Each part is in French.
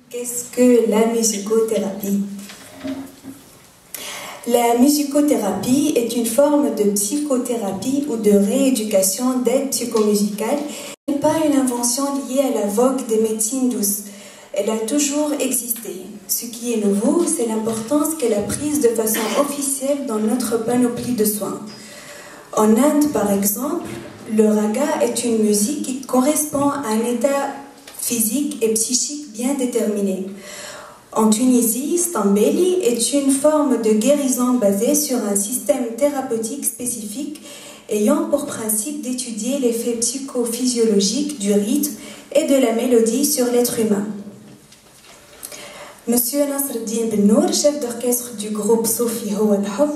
Qu'est-ce que la musicothérapie? La musicothérapie est une forme de psychothérapie ou de rééducation d'aide psychomusicale. Elle n'est pas une invention liée à la vogue des médecines douces. Elle a toujours existé. Ce qui est nouveau, c'est l'importance qu'elle a prise de façon officielle dans notre panoplie de soins. En Inde, par exemple, le raga est une musique qui correspond à un état physique et psychique bien déterminé. En Tunisie, Stambeli est une forme de guérison basée sur un système thérapeutique spécifique ayant pour principe d'étudier l'effet psychophysiologique du rythme et de la mélodie sur l'être humain. Monsieur Nasreddin Bennour, chef d'orchestre du groupe Sofi Howa al-Hub,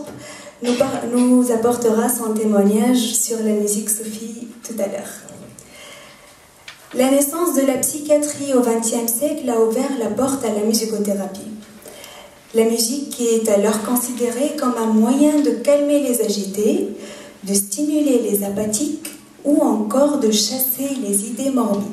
nous apportera son témoignage sur la musique Sofi tout à l'heure. La naissance de la psychiatrie au XXe siècle a ouvert la porte à la musicothérapie. La musique qui est alors considérée comme un moyen de calmer les agités, de stimuler les apathiques ou encore de chasser les idées morbides.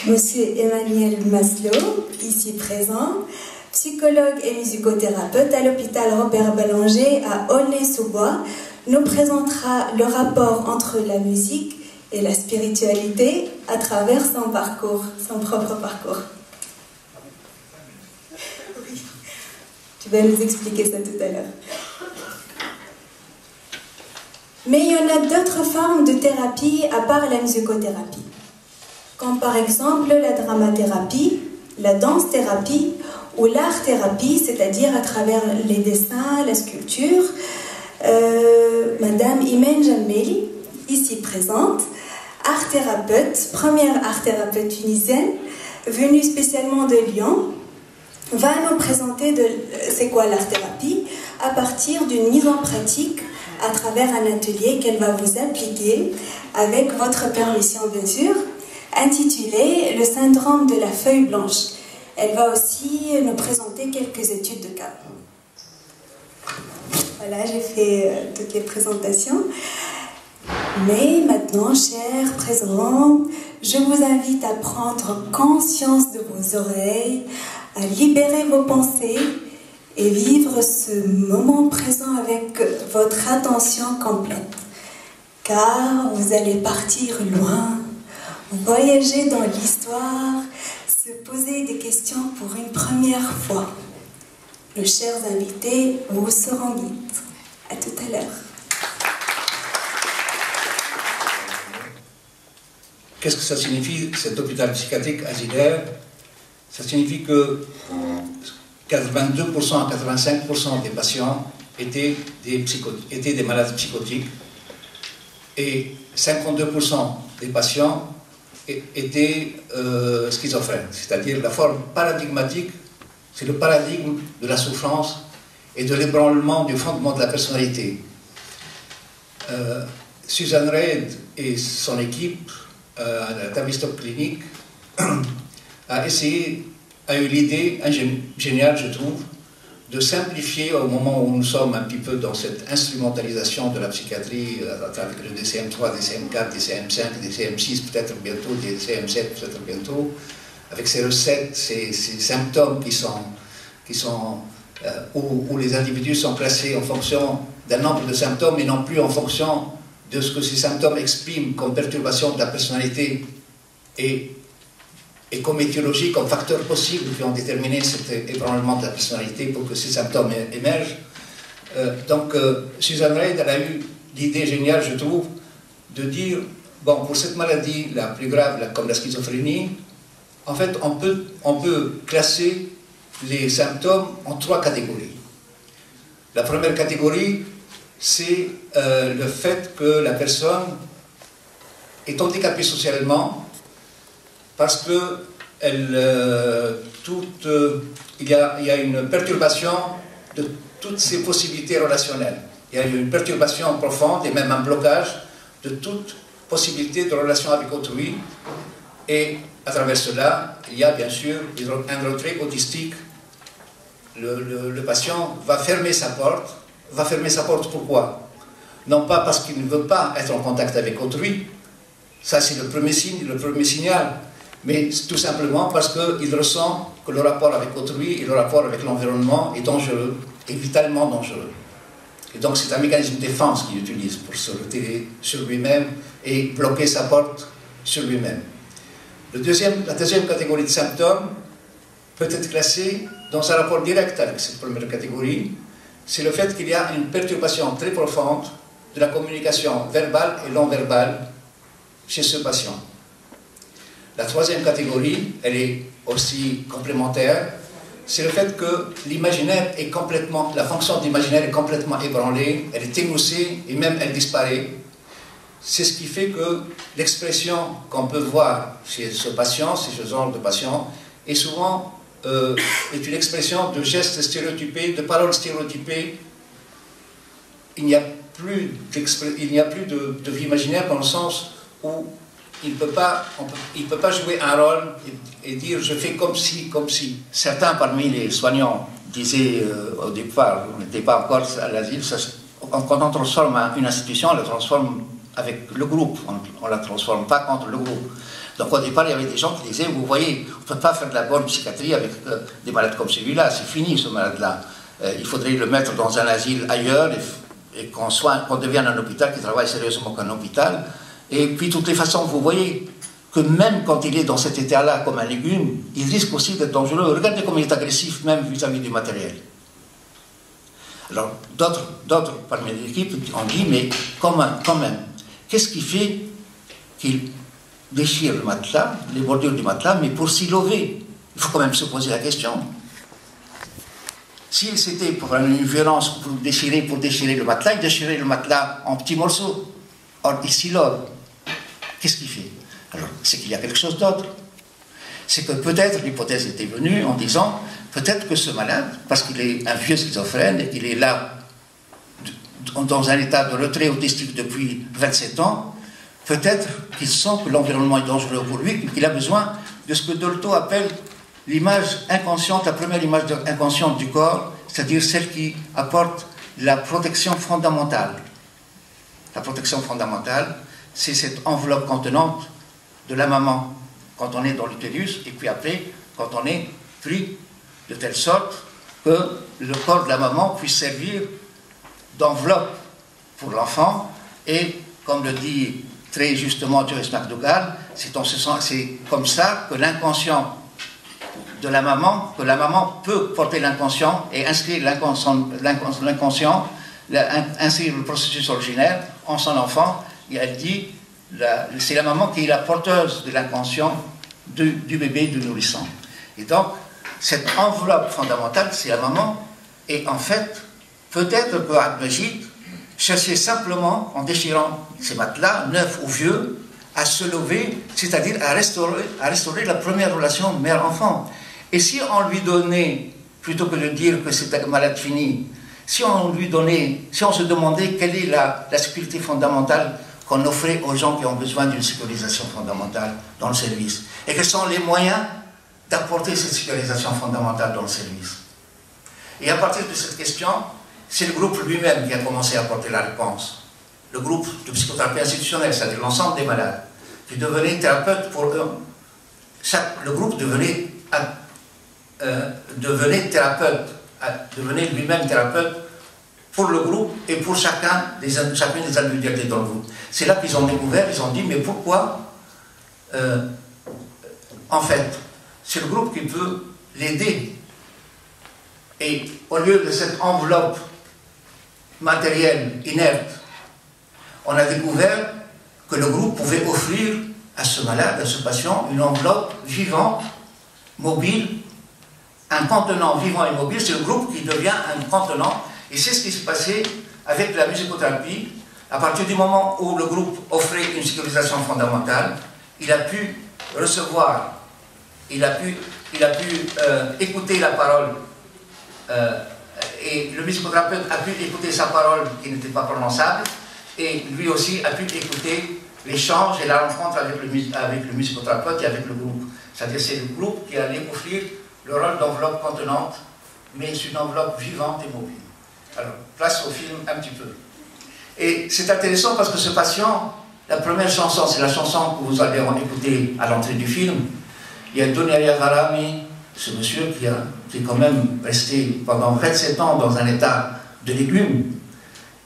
Monsieur Emmanuel Maslow, ici présent, psychologue et musicothérapeute à l'hôpital Robert Ballanger à Aulnay-sous-Bois, nous présentera le rapport entre la musique et la spiritualité à travers son parcours, son propre parcours. Oui. Tu vas nous expliquer ça tout à l'heure. Mais il y en a d'autres formes de thérapie à part la musicothérapie, comme par exemple la dramathérapie, la danse-thérapie ou l'art-thérapie, c'est-à-dire à travers les dessins, la sculpture. Madame Imen Jammeli, ici présente, art-thérapeute, première art-thérapeute tunisienne, venue spécialement de Lyon, va nous présenter c'est quoi l'art-thérapie à partir d'une mise en pratique à travers un atelier qu'elle va vous appliquer, avec votre permission bien sûr, intitulé « Le syndrome de la feuille blanche ». Elle va aussi nous présenter quelques études de cas. Voilà, j'ai fait toutes les présentations. Mais maintenant, chers présents, je vous invite à prendre conscience de vos oreilles, à libérer vos pensées et vivre ce moment présent avec votre attention complète. Car vous allez partir loin, voyager dans l'histoire, se poser des questions pour une première fois. Nos chers invités vous seront guides. À tout à l'heure. Qu'est-ce que ça signifie, cet hôpital psychiatrique à Zider? Ça signifie que 82% à 85% des patients étaient des malades psychotiques et 52% des patients étaient schizophrènes, c'est-à-dire la forme paradigmatique, c'est le paradigme de la souffrance et de l'ébranlement du fondement de la personnalité. Susan Reid et son équipe à la Tavistock Clinic a eu l'idée géniale, je trouve, de simplifier au moment où nous sommes un petit peu dans cette instrumentalisation de la psychiatrie avec le DCM3, DCM4, DCM5, DCM6, peut-être bientôt, DCM7, peut-être bientôt, avec ces recettes, ces symptômes où les individus sont classés en fonction d'un nombre de symptômes et non plus en fonction de ce que ces symptômes expriment comme perturbation de la personnalité et comme étiologie, comme facteurs possibles qui ont déterminé cet ébranlement de la personnalité pour que ces symptômes émergent. Donc, Susan Reid, elle a eu l'idée géniale, je trouve, de dire, bon, pour cette maladie la plus grave, comme la schizophrénie, en fait, on peut classer les symptômes en 3 catégories. La première catégorie, c'est le fait que la personne est handicapée socialement parce que il y a une perturbation de toutes ses possibilités relationnelles. Il y a une perturbation profonde et même un blocage de toute possibilité de relation avec autrui. Et à travers cela, il y a bien sûr un retrait autistique. Le patient va fermer sa porte. Va fermer sa porte pourquoi? Non pas parce qu'il ne veut pas être en contact avec autrui, ça c'est le premier signe, le premier signal, mais tout simplement parce qu'il ressent que le rapport avec autrui et le rapport avec l'environnement est dangereux, est vitalement dangereux. Et donc c'est un mécanisme de défense qu'il utilise pour se retirer sur lui-même et bloquer sa porte sur lui-même. La deuxième catégorie de symptômes peut être classée dans un rapport direct avec cette première catégorie. C'est le fait qu'il y a une perturbation très profonde de la communication verbale et non verbale chez ce patient. La troisième catégorie, elle est aussi complémentaire, c'est le fait que l'imaginaire est complètement, la fonction de l'imaginaire est complètement ébranlée, elle est émoussée et même elle disparaît. C'est ce qui fait que l'expression qu'on peut voir chez ce patient, chez ce genre de patient, est souvent est une expression de gestes stéréotypés, de paroles stéréotypées. Il n'y a plus de vie imaginaire dans le sens où il ne peut pas jouer un rôle et dire je fais comme si, comme si. Certains parmi les soignants disaient au départ, on n'était pas encore à l'asile, quand on transforme une institution, on la transforme avec le groupe, on ne la transforme pas contre le groupe. Donc au départ, il y avait des gens qui disaient, vous voyez, on ne peut pas faire de la bonne psychiatrie avec des malades comme celui-là, c'est fini ce malade-là. Il faudrait le mettre dans un asile ailleurs et qu'on devienne un hôpital qui travaille sérieusement qu'un hôpital. Et puis, de toutes les façons, vous voyez que même quand il est dans cet état-là comme un légume, il risque aussi d'être dangereux. Regardez comme il est agressif même vis-à-vis du matériel. Alors, d'autres parmi l'équipe ont dit, mais quand même, qu'est-ce qui fait qu'il déchire le matelas, les bordures du matelas, mais pour s'y lever? Il faut quand même se poser la question. S'il c'était pour une violence pour déchirer le matelas, il déchirait le matelas en petits morceaux. Or, il s'y lève. Qu'est-ce qu'il fait? Alors, c'est qu'il y a quelque chose d'autre. C'est que peut-être l'hypothèse était venue en disant, peut-être que ce malade, parce qu'il est un vieux schizophrène et qu'il est là dans un état de retrait autistique depuis 27 ans, peut-être qu'il sent que l'environnement est dangereux pour lui, qu'il a besoin de ce que Dolto appelle l'image inconsciente, la première image inconsciente du corps, c'est-à-dire celle qui apporte la protection fondamentale. La protection fondamentale, c'est cette enveloppe contenante de la maman quand on est dans l'utérus, et puis après, quand on est pris, de telle sorte que le corps de la maman puisse servir d'enveloppe pour l'enfant, et comme le dit très justement Joyce McDougall, c'est comme ça que l'inconscient de la maman peut porter l'inconscient et inscrire l'inconscient, inscrire le processus originaire en son enfant. Et elle dit, c'est la maman qui est la porteuse de l'inconscient du bébé, du nourrisson. Et donc, cette enveloppe fondamentale, c'est la maman. Et en fait, peut-être que Abdelmajid cherchait simplement, en déchirant ces matelas, neufs ou vieux, à se lever, c'est-à-dire à restaurer la première relation mère-enfant. Et si on lui donnait, plutôt que de dire que c'est un malade fini, si on se demandait quelle est la sécurité fondamentale qu'on offrait aux gens qui ont besoin d'une sécurisation fondamentale dans le service, et quels sont les moyens d'apporter cette sécurisation fondamentale dans le service. Et à partir de cette question, c'est le groupe lui-même qui a commencé à apporter la réponse. Le groupe de psychothérapie institutionnelle, c'est-à-dire l'ensemble des malades, qui devenaient thérapeutes pour eux. Le groupe devenait lui-même thérapeute pour le groupe et pour chacune des individualités dans le groupe. C'est là qu'ils ont découvert, ils ont dit, mais pourquoi en fait, c'est le groupe qui peut l'aider. Et au lieu de cette enveloppe matérielle inerte, on a découvert que le groupe pouvait offrir à ce malade, à ce patient, une enveloppe vivante, mobile, un contenant vivant et mobile. C'est le groupe qui devient un contenant. Et c'est ce qui s'est passé avec la musicothérapie. À partir du moment où le groupe offrait une sécurisation fondamentale, il a pu recevoir, il a pu écouter la parole, et le musicothérapeute a pu écouter sa parole qui n'était pas prononçable, et lui aussi a pu écouter l'échange et la rencontre avec le musicothérapeute et avec le groupe. C'est-à-dire c'est le groupe qui allait offrir le rôle d'enveloppe contenante, mais c'est une enveloppe vivante et mobile. Alors, place au film un petit peu. Et c'est intéressant parce que ce patient, la première chanson, c'est la chanson que vous allez écouter à l'entrée du film, Il y a Dunya Gharami, ce monsieur qui est quand même resté pendant 27 ans dans un état de légumes.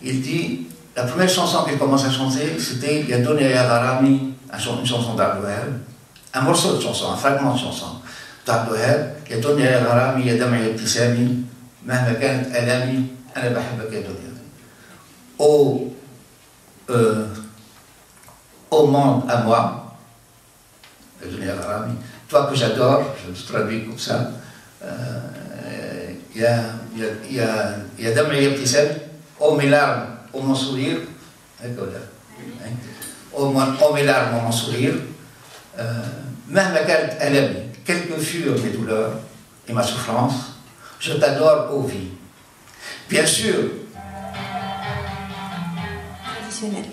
Il dit, la première chanson qu'il commence à chanter, c'était Il y a Dunya Gharami, une chanson d'Abdul Wahab, un morceau de chanson, un fragment de chanson d'Abdul Wahab. Il y a Dunya Gharami, il y a Dam'i Ibtisami, Mahma kanat alami, ana bahibbak ya Dunya. Au monde à moi, toi que j'adore, je le traduis comme ça, il y a Dam'i Ibtisami, ô mes larmes, ô mon sourire, ô mes larmes, ô mon sourire, Mahma kanat alami, quelles que furent mes douleurs et ma souffrance, je t'adore, ô vie. Bien sûr. Traditionnel.